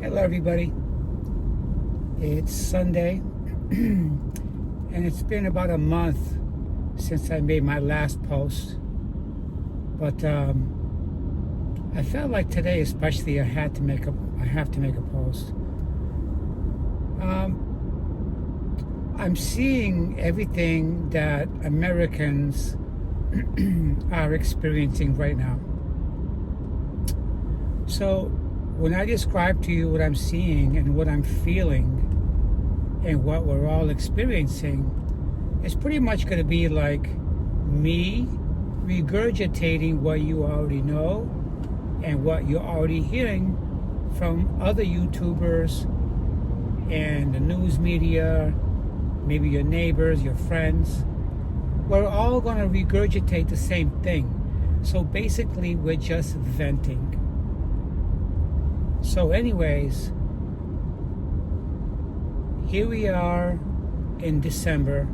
Hello everybody, it's Sunday and it's been about a month since I made my last post, but I felt like today especially I have to make a post. I'm seeing everything that Americans are experiencing right now. So when I describe to you what I'm seeing and what I'm feeling and what we're all experiencing, it's pretty much going to be like me regurgitating what you already know and what you're already hearing from other YouTubers and the news media, maybe your neighbors, your friends. We're all going to regurgitate the same thing. So basically, we're just venting. So anyways, here we are in December,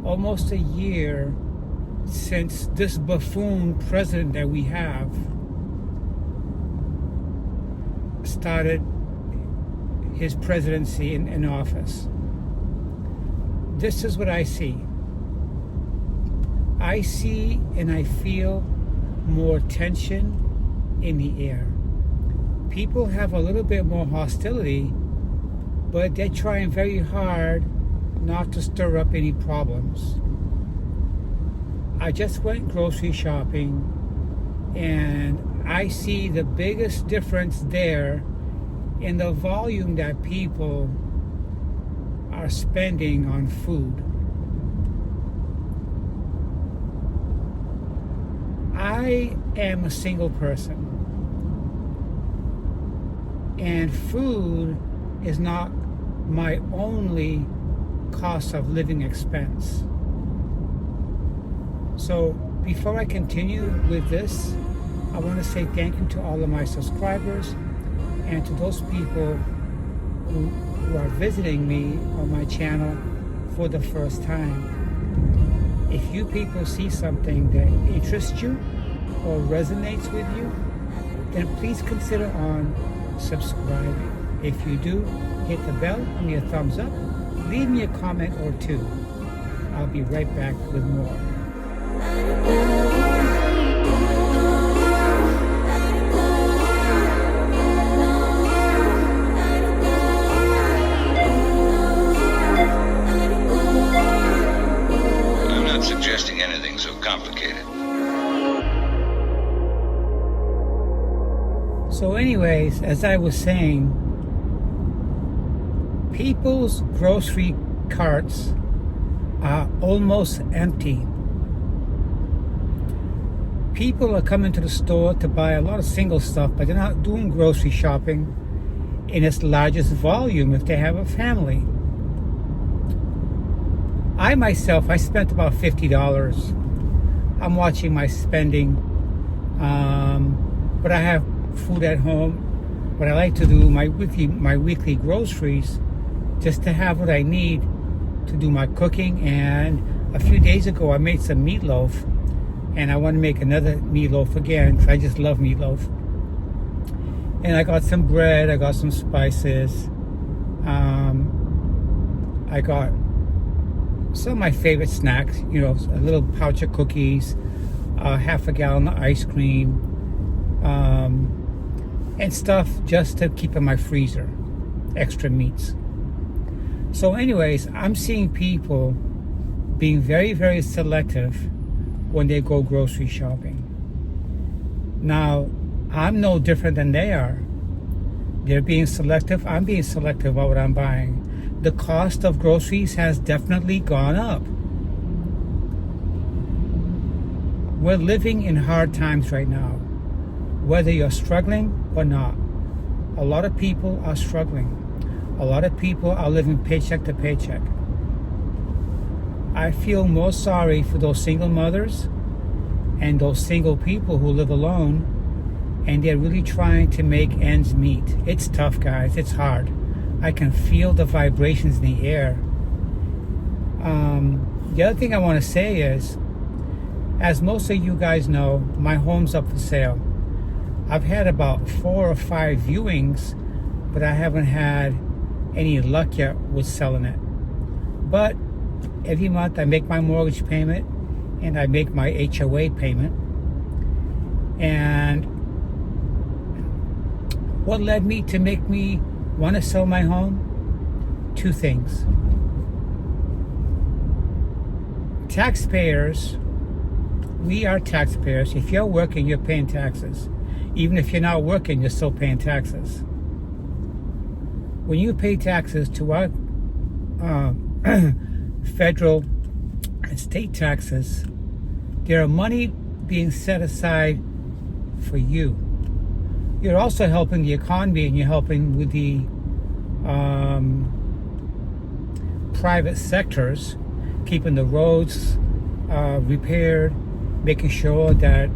almost a year since this buffoon president that we have started his presidency in office. This is what I see. I see and I feel more tension in the air. People have a little bit more hostility, but they're trying very hard not to stir up any problems. I just went grocery shopping, and I see the biggest difference there in the volume that people are spending on food. I am a single person. And food is not my only cost of living expense. So before I continue with this, I want to say thank you to all of my subscribers and to those people who are visiting me on my channel for the first time. If you people see something that interests you or resonates with you, then please consider on subscribing. If you do, hit the bell, give me a thumbs up, leave me a comment or two. I'll be right back with more. I'm not suggesting anything so complicated. So anyways, as I was saying, people's grocery carts are almost empty. People are coming to the store to buy a lot of single stuff, but they're not doing grocery shopping in its largest volume if they have a family. I myself, I spent about $50. I'm watching my spending, but I have food at home. But I like to do my weekly groceries just to have what I need to do my cooking. And a few days ago I made some meatloaf, and I want to make another meatloaf again because I just love meatloaf. And I got some bread, I got some spices, I got some of my favorite snacks, a little pouch of cookies, half a gallon of ice cream, and stuff just to keep in my freezer, extra meats. So anyways, I'm seeing people being very, very selective when they go grocery shopping. Now, I'm no different than they are. They're being selective, I'm being selective about what I'm buying. The cost of groceries has definitely gone up. We're living in hard times right now, whether you're struggling or not. A lot of people are struggling. A lot of people are living paycheck to paycheck. I feel more sorry for those single mothers and those single people who live alone, and they're really trying to make ends meet. It's tough, guys. It's hard. I can feel the vibrations in the air. The other thing I want to say is, as most of you guys know, my home's up for sale. I've had about 4 or 5 viewings but I haven't had any luck yet with selling it. But every month I make my mortgage payment and I make my HOA payment. And what led me to make me want to sell my home? Two things. Taxpayers, we are taxpayers. If you're working, you're paying taxes. Even if you're not working, you're still paying taxes. When you pay taxes to our federal and state taxes, there are money being set aside for you. You're also helping the economy, and you're helping with the private sectors, keeping the roads repaired, making sure that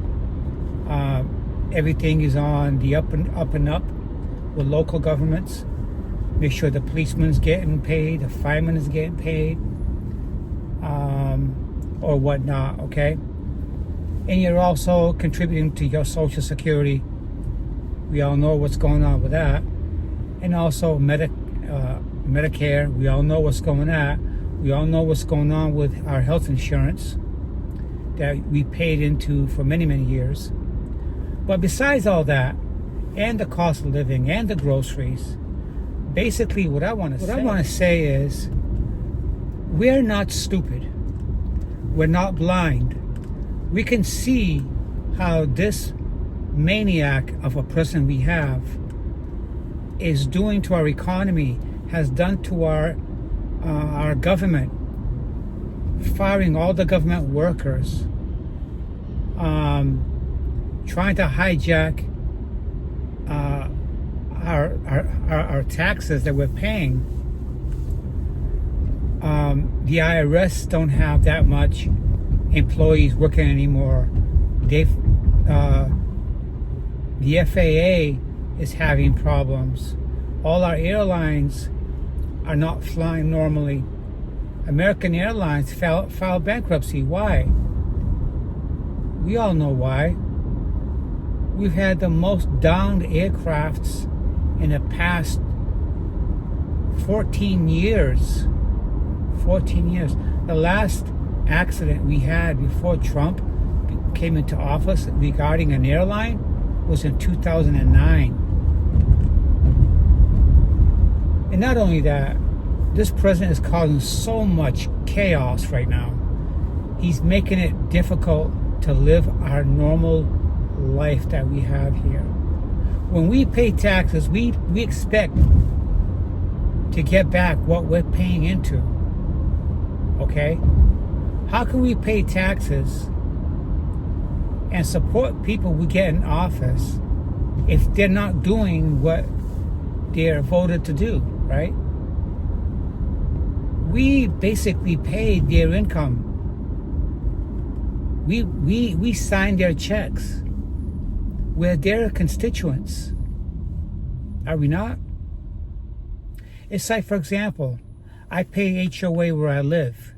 everything is on the up and up with local governments. Make sure the policeman's getting paid, the fireman is getting paid, or whatnot, okay? And you're also contributing to your Social Security. We all know what's going on with that. And also Medicare, we all know what's going on. We all know what's going on with our health insurance that we paid into for many, many years. But besides all that, and the cost of living, and the groceries, basically what I want to say is, we're not stupid. We're not blind. We can see how this maniac of a president we have is doing to our economy, has done to our government, firing all the government workers, trying to hijack our taxes that we're paying. The IRS don't have that much employees working anymore. The FAA is having problems. All our airlines are not flying normally. American Airlines filed bankruptcy. Why? We all know why. We've had the most downed aircrafts in the past 14 years. 14 years. The last accident we had before Trump came into office regarding an airline was in 2009. And not only that, this president is causing so much chaos right now. He's making it difficult to live our normal life that we have here. When we pay taxes, we expect to get back what we're paying into. Okay? How can we pay taxes and support people we get in office if they're not doing what they're voted to do, right? We basically pay their income. We sign their checks. We're their constituents. Are we not? It's like, for example, I pay HOA where I live.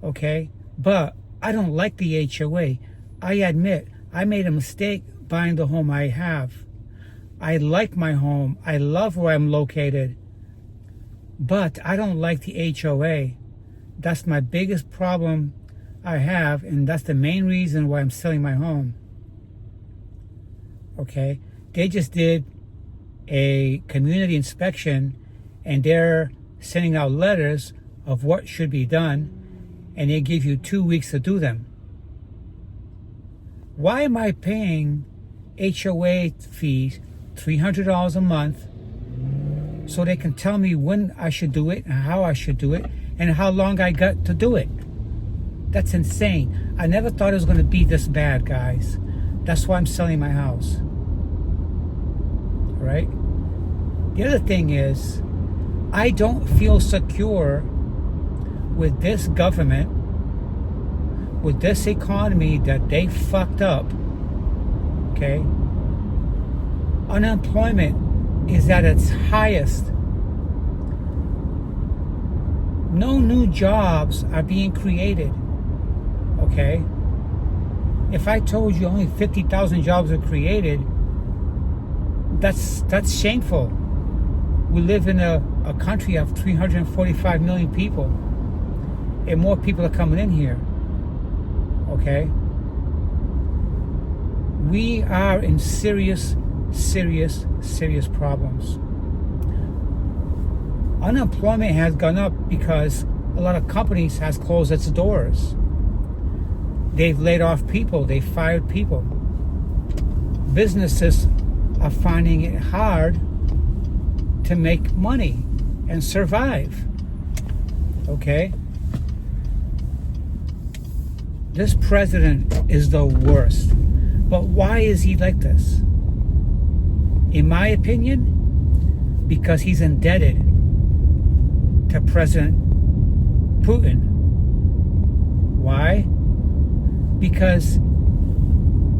Okay? But I don't like the HOA. I admit I made a mistake buying the home I have. I like my home. I love where I'm located. But I don't like the HOA. That's my biggest problem I have, and that's the main reason why I'm selling my home. Okay? They just did a community inspection, and they're sending out letters of what should be done, and they give you 2 weeks to do them. Why am I paying HOA fees, $300 a month, so they can tell me when I should do it and how I should do it and how long I got to do it? That's insane. I never thought it was going to be this bad, guys. That's why I'm selling my house. All right? The other thing is, I don't feel secure with this government, with this economy that they fucked up. Okay? Unemployment is at its highest. No new jobs are being created. Okay? If I told you only 50,000 jobs are created, That's shameful. We live in a country of 345 million people, and more people are coming in here. Okay? We are in serious problems. Unemployment has gone up because a lot of companies has closed its doors. They've laid off people. They've fired people. Businesses are finding it hard to make money and survive. Okay? This president is the worst. But why is he like this? In my opinion, because he's indebted to President Putin. Why? Because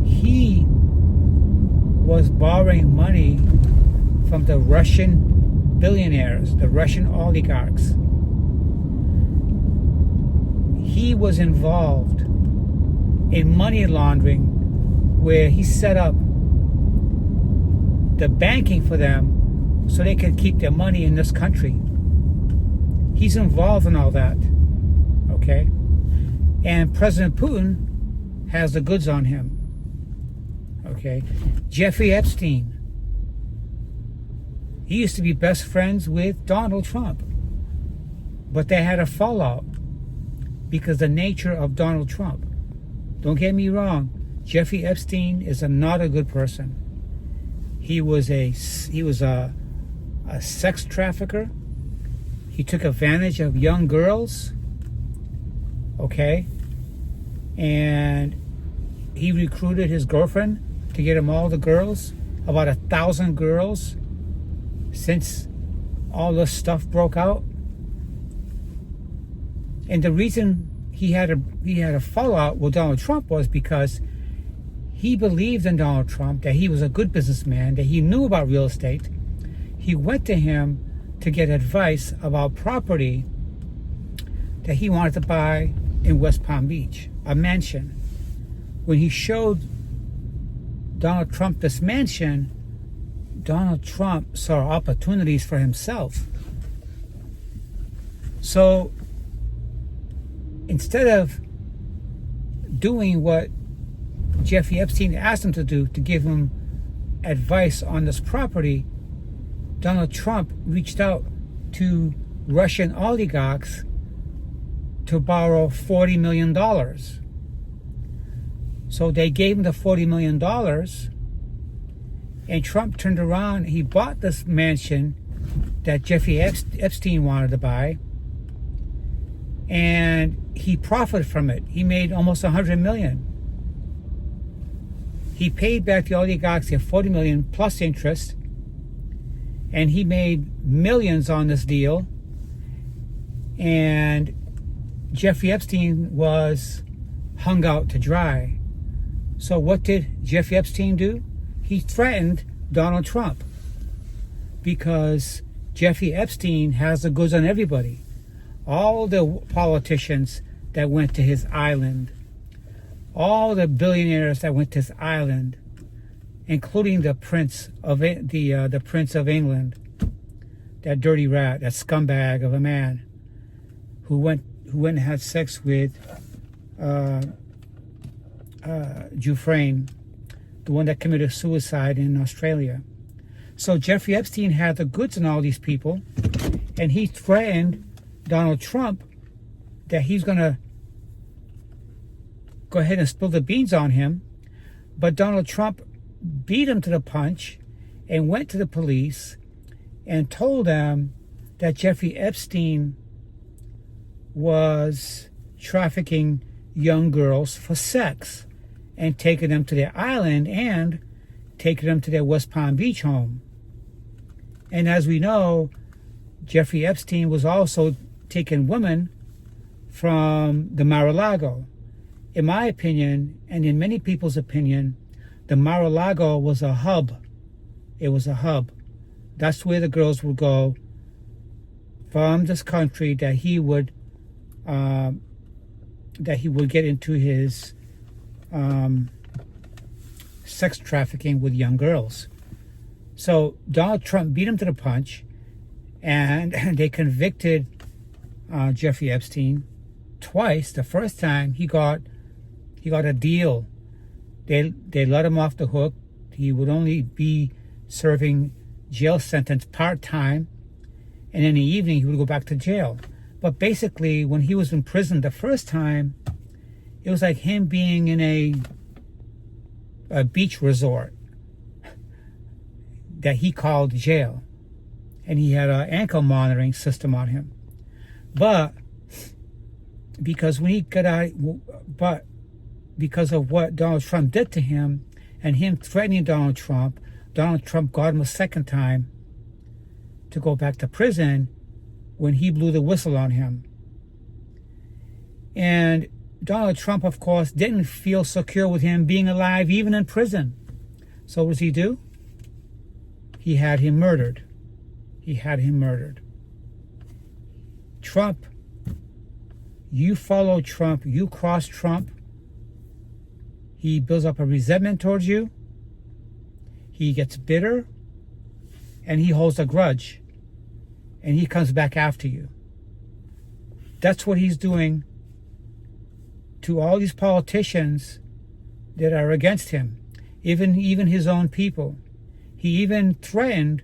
he was borrowing money from the Russian billionaires, the Russian oligarchs. He was involved in money laundering, where he set up the banking for them so they could keep their money in this country. He's involved in all that. Okay? And President Putin has the goods on him. Okay? Jeffrey Epstein. He used to be best friends with Donald Trump. But they had a fallout because the nature of Donald Trump. Don't get me wrong. Jeffrey Epstein is not a good person. He was a sex trafficker. He took advantage of young girls. Okay? And he recruited his girlfriend to get him all the girls, about 1,000 girls, since all this stuff broke out. And the reason he had a fallout with Donald Trump was because he believed in Donald Trump, that he was a good businessman, that he knew about real estate. He went to him to get advice about property that he wanted to buy in West Palm Beach, a mansion. When he showed Donald Trump this mansion, Donald Trump saw opportunities for himself. So instead of doing what Jeffrey Epstein asked him to do, to give him advice on this property, Donald Trump reached out to Russian oligarchs to borrow $40 million. So they gave him the $40 million, and Trump turned around. He bought this mansion that Jeffrey Epstein wanted to buy, and he profited from it. He made almost $100 million. He paid back the oligarchs their $40 million plus interest, and he made millions on this deal. And Jeffrey Epstein was hung out to dry. So what did Jeffrey Epstein do? He threatened Donald Trump, because Jeffrey Epstein has the goods on everybody. All the politicians that went to his island, all the billionaires that went to his island, including the Prince of the Prince of England, that dirty rat, that scumbag of a man, who went and had sex with Dufresne, the one that committed suicide in Australia. So Jeffrey Epstein had the goods on all these people, and he threatened Donald Trump that he's going to go ahead and spill the beans on him. But Donald Trump beat him to the punch and went to the police and told them that Jeffrey Epstein was trafficking young girls for sex and taking them to their island and taking them to their West Palm Beach home. And as we know, Jeffrey Epstein was also taking women from the Mar-a-Lago. In my opinion, and in many people's opinion, the Mar-a-Lago was a hub. It was a hub. That's where the girls would go from this country that he would get into his sex trafficking with young girls. So Donald Trump beat him to the punch, and they convicted Jeffrey Epstein twice. The first time he got a deal. They let him off the hook. He would only be serving jail sentence part-time, and in the evening he would go back to jail. But basically, when he was in prison the first time, it was like him being in a beach resort that he called jail, and he had an ankle monitoring system on him. But because when he got out, but because of what Donald Trump did to him and him threatening Donald Trump got him a second time to go back to prison when he blew the whistle on him. And Donald Trump, of course, didn't feel secure with him being alive even in prison. So what does he do? He had him murdered. Trump, you follow Trump, you cross Trump, he builds up a resentment towards you, he gets bitter, and he holds a grudge, and he comes back after you. That's what he's doing to all these politicians that are against him, even his own people. He even threatened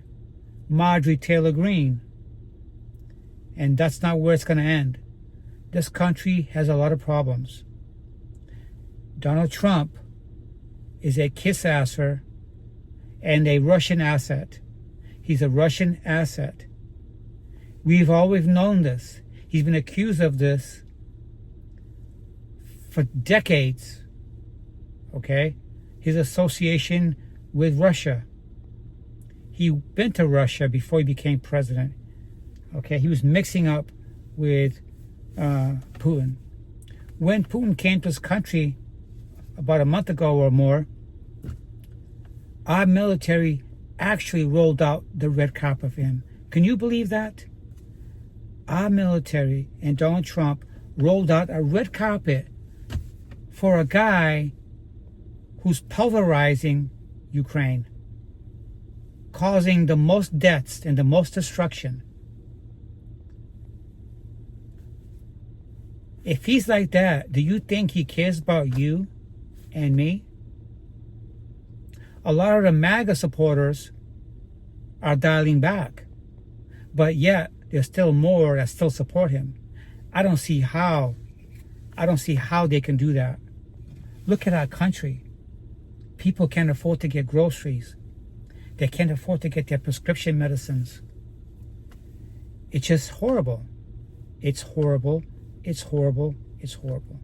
Marjorie Taylor Greene, and that's not where it's going to end. This country has a lot of problems. Donald Trump is a kiss-asser and a Russian asset. He's a Russian asset. We've always known this. He's been accused of this for decades. Okay? His association with Russia. He been to Russia before he became president. Okay? He was mixing up with Putin. When Putin came to this country about a month ago or more, our military actually rolled out the red carpet for him. Can you believe that? Our military and Donald Trump rolled out a red carpet for a guy who's pulverizing Ukraine, causing the most deaths and the most destruction. If he's like that, do you think he cares about you and me? A lot of the MAGA supporters are dialing back, but yet there's still more that still support him. I don't see how they can do that. Look at our country. People can't afford to get groceries. They can't afford to get their prescription medicines. It's just horrible. It's horrible. It's horrible. It's horrible.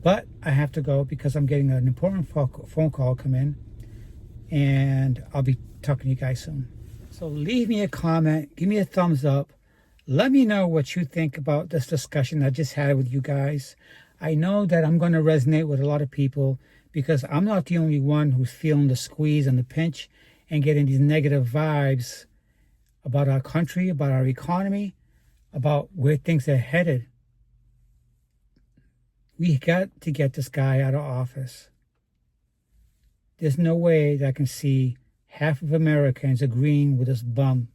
But I have to go because I'm getting an important phone call come in, and I'll be talking to you guys soon. So leave me a comment, give me a thumbs up. Let me know what you think about this discussion I just had with you guys. I know that I'm going to resonate with a lot of people because I'm not the only one who's feeling the squeeze and the pinch and getting these negative vibes about our country, about our economy, about where things are headed. We got to get this guy out of office. There's no way that I can see half of Americans agreeing with this bum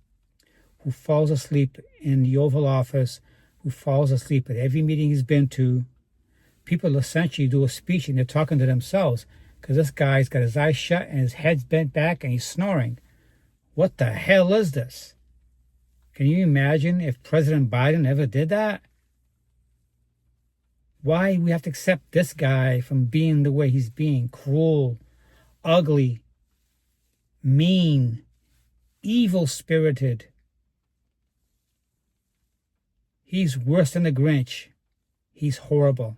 who falls asleep in the Oval Office, who falls asleep at every meeting he's been to. People essentially do a speech and they're talking to themselves because this guy's got his eyes shut and his head's bent back and he's snoring. What the hell is this? Can you imagine if President Biden ever did that? Why we have to accept this guy from being the way he's being? Cruel, ugly, mean, evil-spirited. He's worse than the Grinch. He's horrible.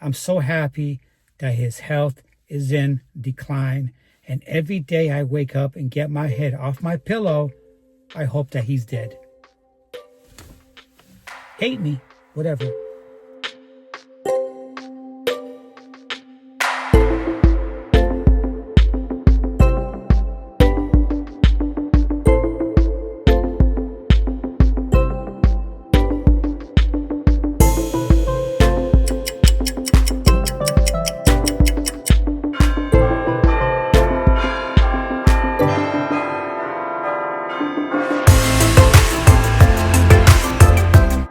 I'm so happy that his health is in decline. And every day I wake up and get my head off my pillow, I hope that he's dead. Hate me, whatever.